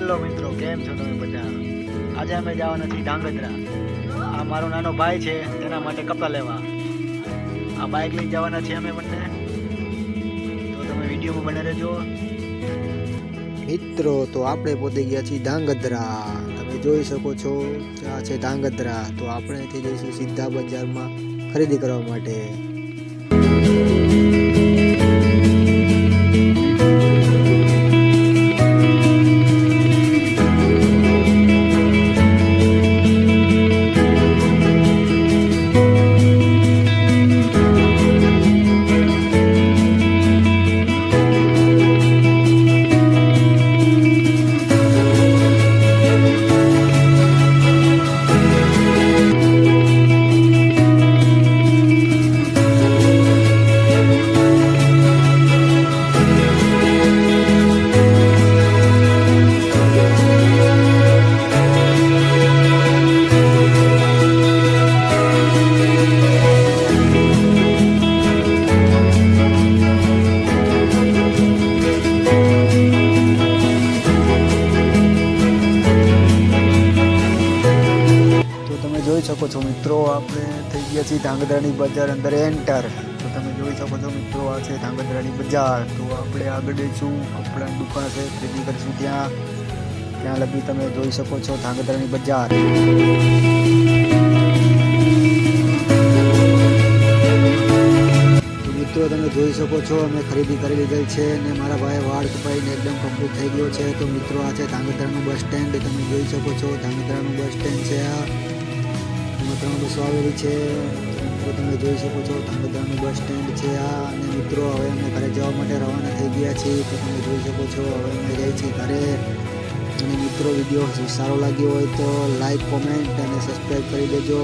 Hello મિત્રો, કેમ છો તમે બધા? આજે અમે જવાના છીએ ધાંગધ્રા. આ મારો નાનો ભાઈ છે, તેના માટે કપડાં લેવા આ બાઇક લઈ જવાના છીએ અમે બંને. તો તમે વિડીયોમાં બને રહેજો મિત્રો. તો આપણે પહોંચી ગયા છીએ ધાંગધ્રા. તમે જોઈ શકો છો આ છે ધાંગધ્રા. તો આપણે અહીંથી જઈશું સીધા બજારમાં ખરીદી કરવા માટે. જોઈ શકો છો મિત્રો, આપણે થઈ ગયા છીએ ધાંગધ્રાની બજાર અંદર એન્ટર. તો તમે જોઈ શકો છો મિત્રો, આ છે ધાંગધ્રાની બજાર. તો આપણે આગળ જઈશું, કપડાની દુકાન છે, ખરીદી કરીશું ત્યાં લગી તમે જોઈ શકો છો ધાંગધ્રાની બજાર. તો મિત્રો તમે જોઈ શકો છો અમે ખરીદી કરી લીધેલ છે અને મારા ભાઈ વાળ કપાઈને એકદમ કમ્પ્લીટ થઈ ગયો છે. તો મિત્રો આ છે ધાંગધ્રાનું બસ સ્ટેન્ડ. તમે જોઈ શકો છો ધાંગધ્રાનું બસ સ્ટેન્ડ છે. આ 3 બસો આવેલી છે. તો તમે જોઈ શકો છો ધાંગધ્રાનું બસ સ્ટેન્ડ છે આ. અને મિત્રો હવે અમે ઘરે જવા માટે રવાના થઈ ગયા છીએ. તો તમે જોઈ શકો છો હવે અમે જઈએ છીએ ઘરે. અને મિત્રો વિડીયો સારો લાગ્યો હોય તો લાઈક, કોમેન્ટ અને સબસ્ક્રાઈબ કરી દેજો.